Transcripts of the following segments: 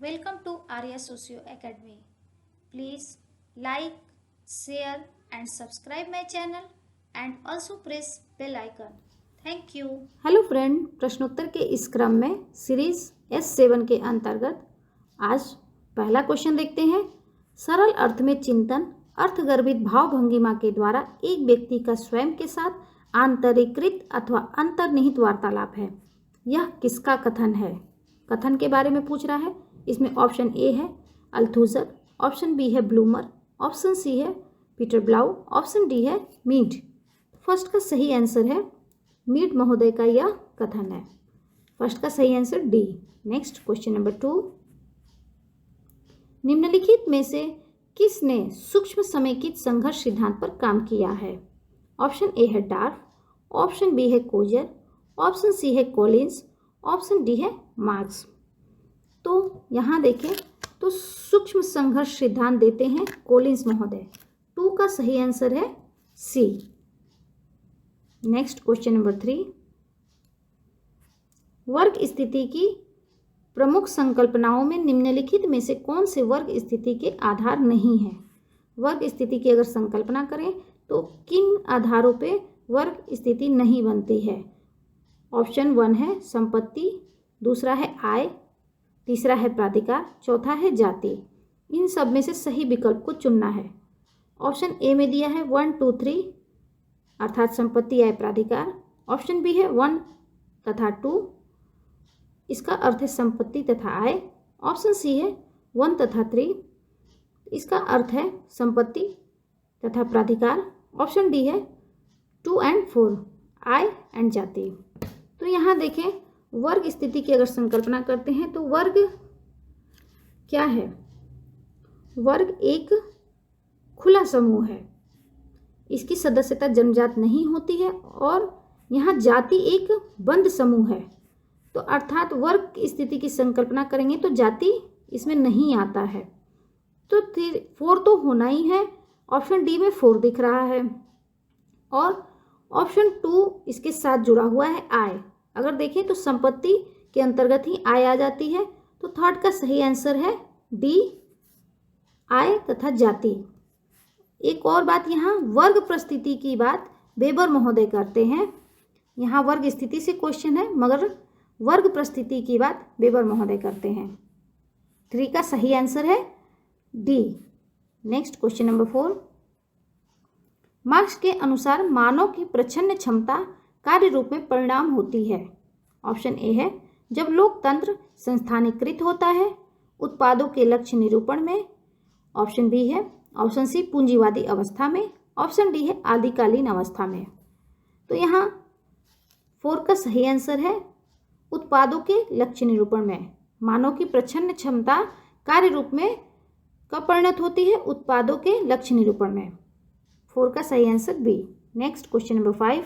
Welcome to Arya Socio Academy. Please like, share and subscribe my channel and also press bell icon. Thank you. Hello friend, प्रश्नोत्तर के इस क्रम में series S7 के अंतर्गत आज पहला क्वेश्चन देखते हैं। सरल अर्थ में चिंतन अर्थगर्भित भावभंगिमा के द्वारा एक व्यक्ति का स्वयं के साथ आंतरिकृत अथवा अंतर्निहित वार्तालाप है। यह किसका कथन है? कथन के बारे में पूछ रहा है। इसमें ऑप्शन ए है अल्थुजर, ऑप्शन बी है ब्लूमर, ऑप्शन सी है पीटर ब्लाउ, ऑप्शन डी है मीड। फर्स्ट का सही आंसर है मीड महोदय का यह कथन है। फर्स्ट का सही answer D. Next question number 2, निम्नलिखित में से किसने सूक्ष्म समेकित संघर्ष सिद्धांत पर काम किया है? ऑप्शन ए है डार्फ, ऑप्शन बी है कोजर, ऑप्शन सी है कॉलिंस, ऑप्शन डी है मार्क्स। तो यहाँ देखें तो सूक्ष्म संघर्ष सिद्धांत देते हैं कॉलिंस महोदय। 2 का सही आंसर है सी। नेक्स्ट क्वेश्चन नंबर 3, वर्ग स्थिति की प्रमुख संकल्पनाओं में निम्नलिखित में से कौन से वर्ग स्थिति के आधार नहीं है? वर्ग स्थिति की अगर संकल्पना करें तो किन आधारों पे वर्ग स्थिति नहीं बनती है? ऑप्शन 1 है संपत्ति, दूसरा है आय, तीसरा है प्राधिकार, चौथा है जाति। इन सब में से सही विकल्प को चुनना है। ऑप्शन ए में दिया है 1, 2, 3 अर्थात संपत्ति, आय, प्राधिकार। ऑप्शन बी है 1 तथा 2, इसका अर्थ है संपत्ति तथा आय। ऑप्शन सी है 1 तथा 3, इसका अर्थ है संपत्ति तथा प्राधिकार। ऑप्शन डी है 2 एंड 4 आय एंड जाति। तो यहाँ देखें वर्ग स्थिति की अगर संकल्पना करते हैं तो वर्ग क्या है? वर्ग एक खुला समूह है, इसकी सदस्यता जन्मजात नहीं होती है और यहाँ जाति एक बंद समूह है। तो अर्थात वर्ग स्थिति की संकल्पना करेंगे तो जाति इसमें नहीं आता है। तो 4 तो होना ही है। ऑप्शन डी में 4 दिख रहा है और ऑप्शन 2 इसके साथ जुड़ा हुआ है आय। अगर देखें तो संपत्ति के अंतर्गत ही आय आ जाती है। तो थर्ड का सही आंसर है डी, आय तथा जाति। एक और बात, यहाँ वर्ग परिस्थिति की बात वेबर महोदय करते हैं। यहाँ वर्ग स्थिति से क्वेश्चन है मगर वर्ग परिस्थिति की बात वेबर महोदय करते हैं। 3 का सही आंसर है D. Next question number 4, marks के अनुसार मानव की प्रच्छन्न क्षमता कार्य रूप में परिणाम होती है। ऑप्शन ए है जब लोकतंत्र संस्थानीकृत होता है उत्पादों के लक्ष्य निरूपण में। ऑप्शन बी है, ऑप्शन सी पूंजीवादी अवस्था में, ऑप्शन डी है आदिकालीन अवस्था में। तो यहाँ 4 का सही आंसर है उत्पादों के लक्ष्य निरूपण में। मानव की प्रच्छन्न क्षमता कार्य रूप में कब परिणत होती है? उत्पादों के लक्ष्य निरूपण में। 4 का सही answer B. Next question number 5,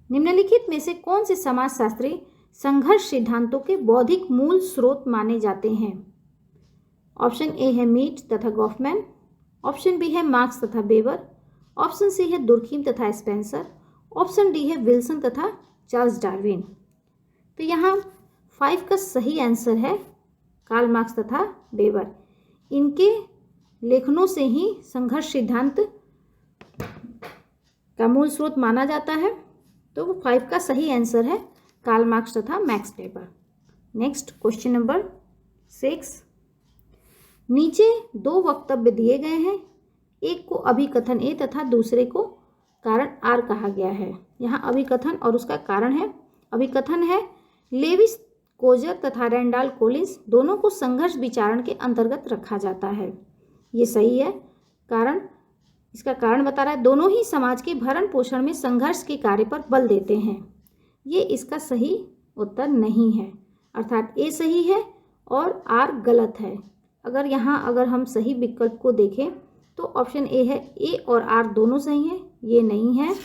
निम्नलिखित में से कौन से समाजशास्त्री संघर्ष सिद्धांतों के बौद्धिक मूल स्रोत माने जाते हैं? ऑप्शन ए है मीड तथा गॉफमैन, ऑप्शन बी है मार्क्स तथा वेबर, ऑप्शन सी है दुर्खीम तथा स्पेंसर, ऑप्शन डी है विल्सन तथा चार्ल्स डार्विन। तो यहाँ 5 का सही आंसर है कार्ल मार्क्स तथा वेबर। इनके लेखनों से ही संघर्ष सिद्धांत का मूल स्रोत माना जाता है। तो 5 का सही आंसर है कार्ल मार्क्स तथा max weber. Next question number 6, नीचे 2 वक्तव्य दिए गए हैं, एक को अभिकथन ए तथा दूसरे को कारण आर कहा गया है। यहाँ अभिकथन और उसका कारण है। अभिकथन है लेविस कोजर तथा रैंडॉल्फ कॉलिंस दोनों को संघर्ष विचारण के अंतर्गत रखा जाता है। ये सही है। कारण, इसका कारण बता रहा है दोनों ही समाज के भरण पोषण में संघर्ष के कार्य पर बल देते हैं। ये इसका सही उत्तर नहीं है, अर्थात ए सही है और आर गलत है। अगर हम सही विकल्प को देखें तो ऑप्शन ए है ए और आर दोनों सही हैं, ये नहीं है।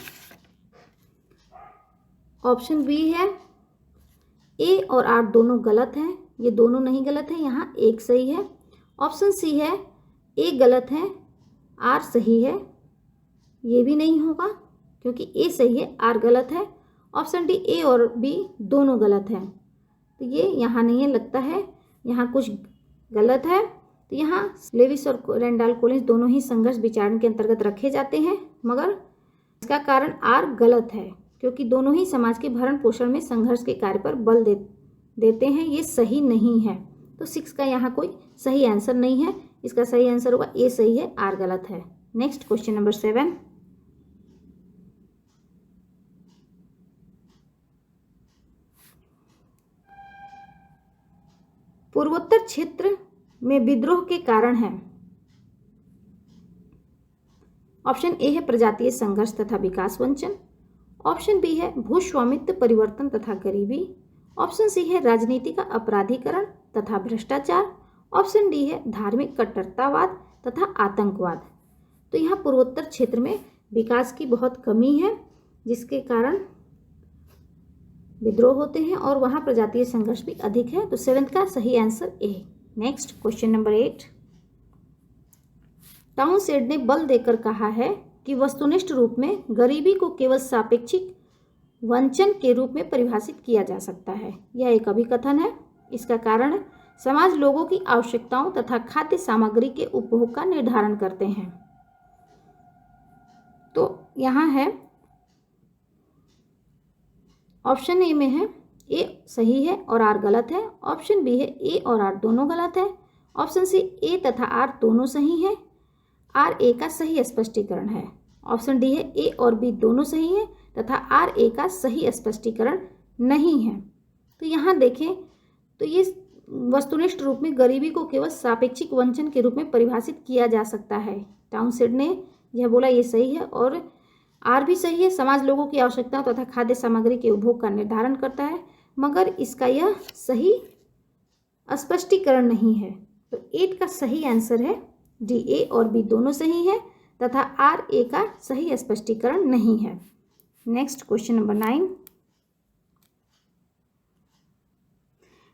ऑप्शन बी है ए और आर दोनों गलत हैं, ये दोनों नहीं गलत है, यहाँ एक सही है। ऑप्शन सी है ए गलत है आर सही है, ये भी नहीं होगा क्योंकि ए सही है आर गलत है। ऑप्शन डी ए और बी दोनों गलत हैं, तो ये यहाँ नहीं है, लगता है यहाँ कुछ गलत है। तो यहाँ लेविस और रेंडाल कोलिंस दोनों ही संघर्ष विचारण के अंतर्गत रखे जाते हैं, मगर इसका कारण आर गलत है, क्योंकि दोनों ही समाज के भरण पोषण में संघर्ष के कार्य पर बल देते हैं। ये सही नहीं है। तो 6 का यहाँ कोई सही आंसर नहीं है। इसका सही आंसर होगा ए सही है, आर गलत है। Next question number 7। पूर्वोत्तर क्षेत्र में विद्रोह के कारण है। ऑप्शन ए है प्रजातीय संघर्ष तथा विकास वंचन। ऑप्शन बी है भूस्वामित्व परिवर्तन तथा गरीबी। ऑप्शन सी है राजनीति का अपराधीकरण तथा भ्रष्टाचार। ऑप्शन डी है धार्मिक कट्टरतावाद तथा आतंकवाद। तो यहाँ पूर्वोत्तर क्षेत्र में विकास की बहुत कमी है, जिसके कारण विद्रोह होते हैं और वहाँ प्रजातीय संघर्ष भी अधिक है। तो 7 का सही answer A. Next question number 8। Townshend ने बल देकर कहा है कि वस्तुनिष्ठ रूप में गरीबी को केवल सापेक्षिक वंचन के रूप में परिभाषित किया जा सकता है। यह एक अभिकथन है। इसका कारण समाज लोगों की आवश्यकताओं तथा खाद्य सामग्री के उपभोग का निर्धारण करते हैं। तो यहाँ है ऑप्शन ए में है ए सही है और आर गलत है। ऑप्शन बी है ए और आर दोनों गलत है। ऑप्शन सी ए तथा आर दोनों सही है। आर ए का सही स्पष्टीकरण है। ऑप्शन डी है ए और बी दोनों सही है तथा आर ए का सही स्पष्टीकरण नहीं है। तो यहाँ देखें तो ये वस्तुनिष्ठ रूप में गरीबी को केवल सापेक्षिक वंचन के रूप में परिभाषित किया जा सकता है। टाउनशेंड ने यह बोला, ये सही है और आर भी सही है। समाज लोगों की आवश्यकताओं तथा खाद्य सामग्री के उपभोग का निर्धारण करता है, मगर इसका यह सही स्पष्टीकरण नहीं है। तो 8 का सही आंसर है डी, ए और बी दोनों सही है तथा आर ए का सही स्पष्टीकरण नहीं है। Next question number 9।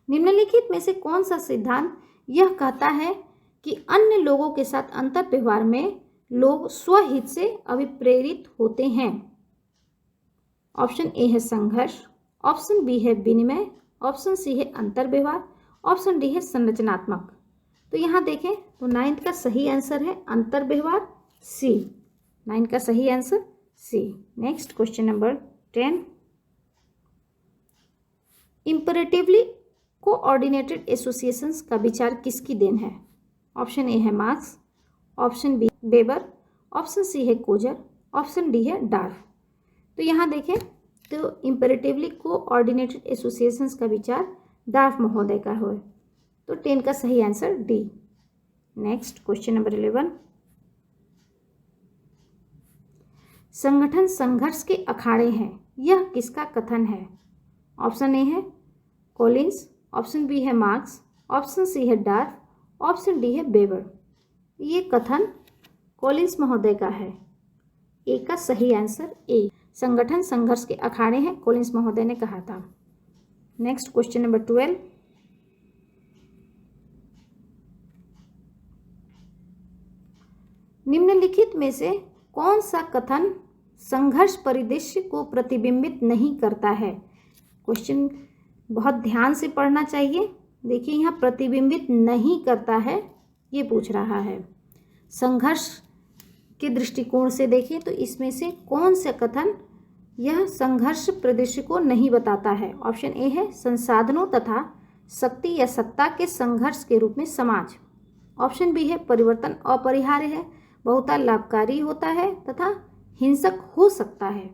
निम्नलिखित में से कौन सा सिद्धांत यह कहता है कि अन्य लोगों के साथ अंतर व्यवहार में लोग स्वहित से अभिप्रेरित होते हैं? ऑप्शन ए है संघर्ष। ऑप्शन बी है विनिमय। ऑप्शन सी है अंतर व्यवहार। ऑप्शन डी है संरचनात्मक। तो यहाँ देखें तो 9 का सही आंसर है अंतर व्यवहार, सी। 9 का सही answer C. Next question number 10। Imperatively coordinated associations का विचार किसकी देन है? ऑप्शन ए है Marx. Option B Weber. Option C है कोजर। ऑप्शन डी है डार्फ। तो यहाँ देखें तो इंपरेटिवली कोऑर्डिनेटेड एसोसिएशंस का विचार डार्फ महोदय का हो। तो 10 का सही answer D. Next question number 11। संगठन संघर्ष के अखाड़े हैं, यह किसका कथन है? ऑप्शन ए है कॉलिंस। ऑप्शन बी है मार्क्स। ऑप्शन सी है डार्फ। ऑप्शन डी है वेबर। ये कथन कॉलिंस महोदय का है। ए का सही आंसर ए। संगठन संघर्ष के अखाड़े हैं, कॉलिंस महोदय ने कहा था। Next question number 12। निम्नलिखित में से कौन सा कथन संघर्ष परिदृश्य को प्रतिबिंबित नहीं करता है? क्वेश्चन बहुत ध्यान से पढ़ना चाहिए। देखिए यहाँ प्रतिबिंबित नहीं करता है ये पूछ रहा है। संघर्ष के दृष्टिकोण से देखिए तो इसमें से कौन सा कथन यह संघर्ष परिदृश्य को नहीं बताता है? ऑप्शन ए है संसाधनों तथा शक्ति या सत्ता के संघर्ष के रूप में समाज। ऑप्शन बी है परिवर्तन अपरिहार्य है, बहुता लाभकारी होता है तथा हिंसक हो सकता है।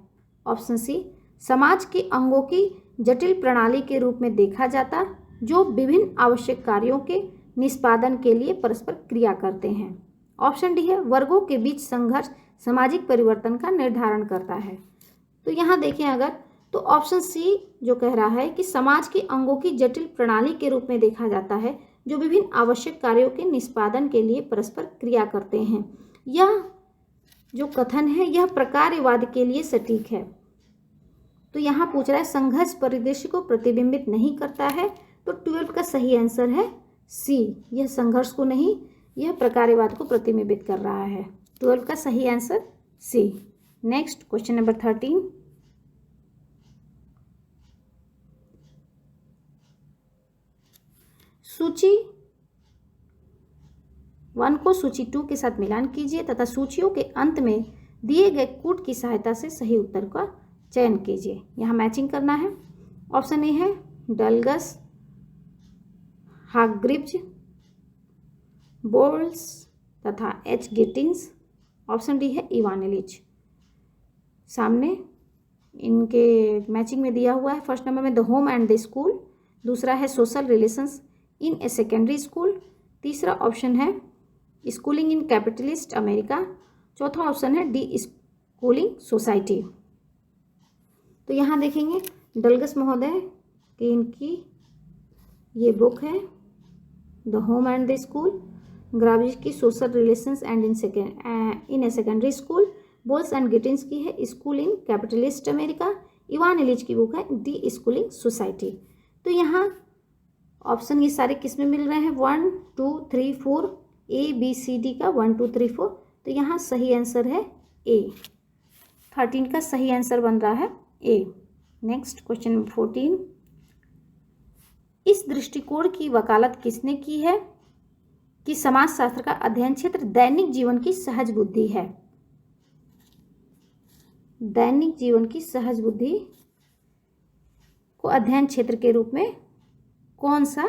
ऑप्शन सी समाज के अंगों की जटिल प्रणाली के रूप में देखा जाता जो विभिन्न आवश्यक कार्यों के निष्पादन के लिए परस्पर क्रिया करते हैं। ऑप्शन डी है वर्गों के बीच संघर्ष सामाजिक परिवर्तन का निर्धारण करता है। तो यहाँ देखें अगर तो ऑप्शन सी जो कह रहा है कि समाज के अंगों की जटिल प्रणाली के रूप में देखा जाता है जो विभिन्न आवश्यक कार्यों के निष्पादन के लिए परस्पर क्रिया करते हैं, यह जो कथन है यह प्रकार्यवाद के लिए सटीक है। तो यहाँ पूछ रहा है संघर्ष परिदृश्य को प्रतिबिंबित नहीं करता है, तो 12 का सही आंसर है सी। यह संघर्ष को नहीं, यह प्रकार्यवाद को प्रतिबिंबित कर रहा है। 12 का सही answer C. Next question number 13। सूची 1 को सूची 2 के साथ मिलान कीजिए तथा सूचियों के अंत में दिए गए कूट की सहायता से सही उत्तर का चयन कीजिए। यहाँ मैचिंग करना है। ऑप्शन ए है डलगस, हार्ग्रीव्ज, बोल्स तथा एच गिटिंग्स। ऑप्शन डी है इवान इलिच। सामने इनके मैचिंग में दिया हुआ है। फर्स्ट नंबर में the home and the school, दूसरा है social relations in a secondary school, तीसरा ऑप्शन है स्कूलिंग इन कैपिटलिस्ट अमेरिका, चौथा ऑप्शन है डी स्कूलिंग सोसाइटी। तो यहाँ देखेंगे डलगस महोदय की इनकी ये बुक है the home and the school, ग्राविज की social relations and in a secondary school, Bowles and गिटिंस की है school in capitalist America, Ivan Illich की बुक है दी स्कूलिंग सोसाइटी। तो यहाँ ऑप्शन ये सारे किस में मिल रहे हैं 1 2 3 4 ABCD का 1 2 3 4। तो यहाँ सही आंसर है ए। 13 का सही आंसर बन रहा है ए। नेक्स्ट क्वेश्चन नंबर 14, इस दृष्टिकोण की वकालत किसने की है कि समाजशास्त्र का अध्ययन क्षेत्र दैनिक जीवन की सहज बुद्धि है। दैनिक जीवन की सहज बुद्धि को अध्ययन क्षेत्र के रूप में कौन सा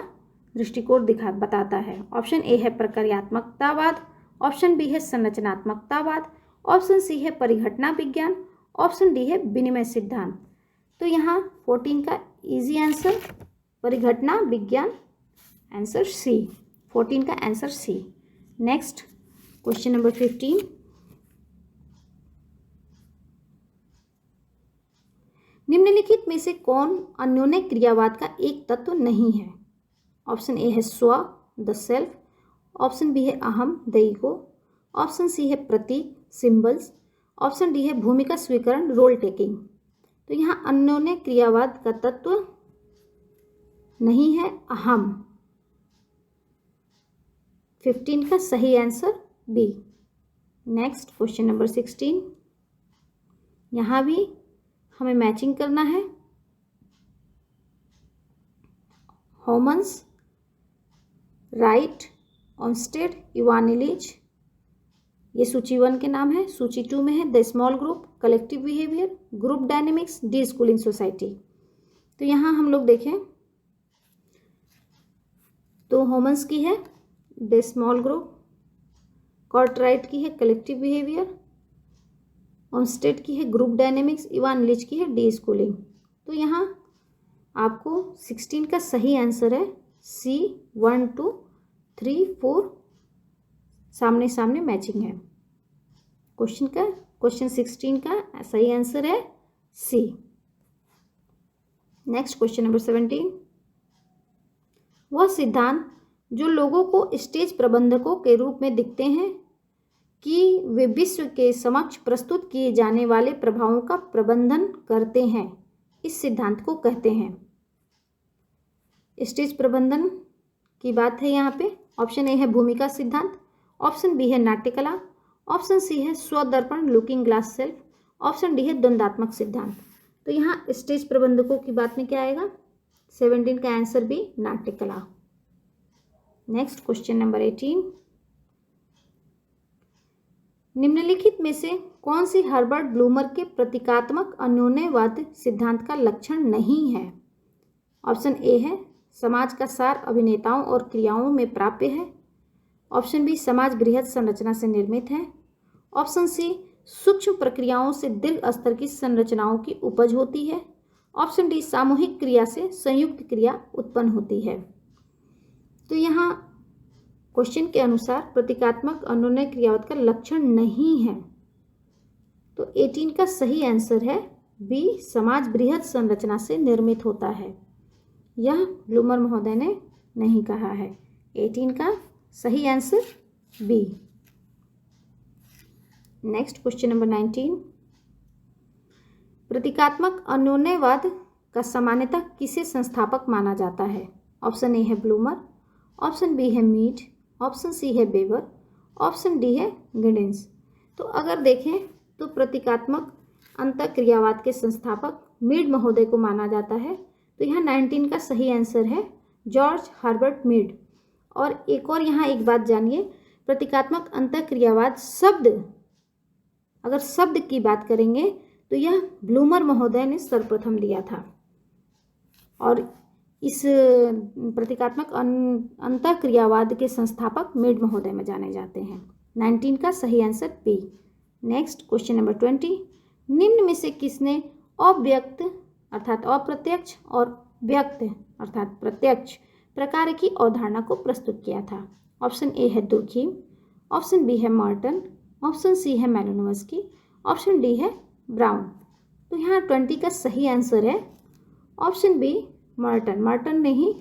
दृष्टिकोण बताता है। ऑप्शन ए है प्रक्रियात्मकतावाद, ऑप्शन बी है संरचनात्मकतावाद, ऑप्शन सी है परिघटना विज्ञान, ऑप्शन डी है विनिमय सिद्धांत। तो यहाँ 14 का इजी आंसर परिघटना विज्ञान, आंसर सी। 14 का answer C. Next question number 15, निम्नलिखित में से कौन अन्योन्य क्रियावाद का एक तत्व नहीं है। ऑप्शन ए है स्व द सेल्फ, ऑप्शन बी है अहम द ईगो, ऑप्शन सी है प्रतीक सिंबल्स, ऑप्शन डी है भूमिका स्वीकरण रोल टेकिंग। तो यहाँ अन्योन्य क्रियावाद का तत्व नहीं है अहम। 15 का सही answer B. Next question number 16, यहाँ भी हमें मैचिंग करना है। होमन्स, राइट, ऑनस्टेड, इवान इलिच, ये सूची 1 के नाम है। सूची 2 में है the small group, collective behaviour, group dynamics, D schooling society. तो यहाँ हम लोग देखें तो होमन्स की है द स्मॉल ग्रुप, कॉर्टराइट की है कलेक्टिव बिहेवियर, ऑनस्टेड की है ग्रुप डायनेमिक्स, इवान इलिच की है डी स्कूलिंग। तो यहाँ आपको 16 का सही आंसर है सी। 1 2 3 4 सामने सामने मैचिंग है। क्वेश्चन 16 का सही आंसर है सी। नेक्स्ट क्वेश्चन नंबर 17, वह सिद्धांत जो लोगों को स्टेज प्रबंधकों के रूप में दिखते हैं कि वे विश्व के समक्ष प्रस्तुत किए जाने वाले प्रभावों का प्रबंधन करते हैं, इस सिद्धांत को कहते हैं। स्टेज प्रबंधन की बात है यहाँ पे। ऑप्शन ए है भूमिका सिद्धांत, ऑप्शन बी है नाट्यकला, ऑप्शन सी है स्वदर्पण looking glass self, option D है द्वंदात्मक सिद्धांत। तो यहाँ स्टेज प्रबंधकों की बात में क्या आएगा 17 का आंसर बी नाट्यकला। नेक्स्ट क्वेश्चन नंबर 18, निम्नलिखित में से कौन सी हर्बर्ट ब्लूमर के प्रतीकात्मक अन्योन्यवाद सिद्धांत का लक्षण नहीं है। ऑप्शन ए है समाज का सार अभिनेताओं और क्रियाओं में प्राप्य है, ऑप्शन बी समाज बृहद संरचना से निर्मित है, ऑप्शन सी सूक्ष्म प्रक्रियाओं से दीर्घ स्तर की संरचनाओं की उपज होती है, ऑप्शन डी सामूहिक क्रिया से संयुक्त क्रिया उत्पन्न होती है। तो यहाँ क्वेश्चन के अनुसार प्रतीकात्मक अन्योन्य क्रियावाद का लक्षण नहीं है। तो 18 का सही आंसर है बी समाज बृहद संरचना से निर्मित होता है। यह ब्लूमर महोदय ने नहीं कहा है। 18 का सही answer B. Next question number 19, प्रतीकात्मक अन्योन्यवाद का सामान्यतः किसे संस्थापक माना जाता है। ऑप्शन ए है ब्लूमर, ऑप्शन बी है मीड, ऑप्शन सी है बेवर, ऑप्शन डी है गिडेंस। तो अगर देखें तो प्रतीकात्मक अंतःक्रियावाद के संस्थापक मीड महोदय को माना जाता है। तो यहाँ 19 का सही आंसर है जॉर्ज हर्बर्ट मीड। और एक और यहाँ एक बात जानिए, प्रतीकात्मक अंतःक्रियावाद शब्द, अगर शब्द की बात करेंगे तो यह ब्लूमर महोदय ने सर्वप्रथम दिया था। और इस प्रतीकात्मक अंतःक्रियावाद के संस्थापक मीड महोदय में जाने जाते हैं। 19 का सही answer B. Next question number 20, निम्न में से किसने अव्यक्त अर्थात अप्रत्यक्ष और व्यक्त अर्थात प्रत्यक्ष प्रकार की अवधारणा को प्रस्तुत किया था? ऑप्शन ए है दुर्खीम, ऑप्शन बी है मॉर्टन, ऑप्शन सी है मैलिनोव्स्की, ऑप्शन डी है ब्राउन। तो यहाँ 20 का सही आंसर है ऑप्शन बी मॉर्टन। मॉर्टन ने ही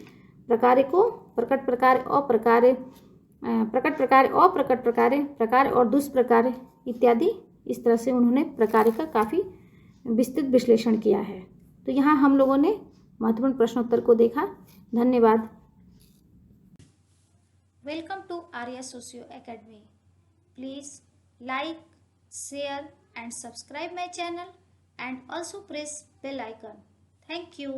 प्रकार को प्रकट प्रकार अप्रकार, प्रकट प्रकार अप्रकट प्रकार, प्रकार और दुष्प्रकार इत्यादि, इस तरह से उन्होंने प्रकार का काफ़ी विस्तृत विश्लेषण किया है। तो यहाँ हम लोगों ने महत्वपूर्ण प्रश्नोत्तर को देखा। धन्यवाद। Welcome to Arya Socio Academy. Please like, share and subscribe my channel and also press bell icon. Thank you.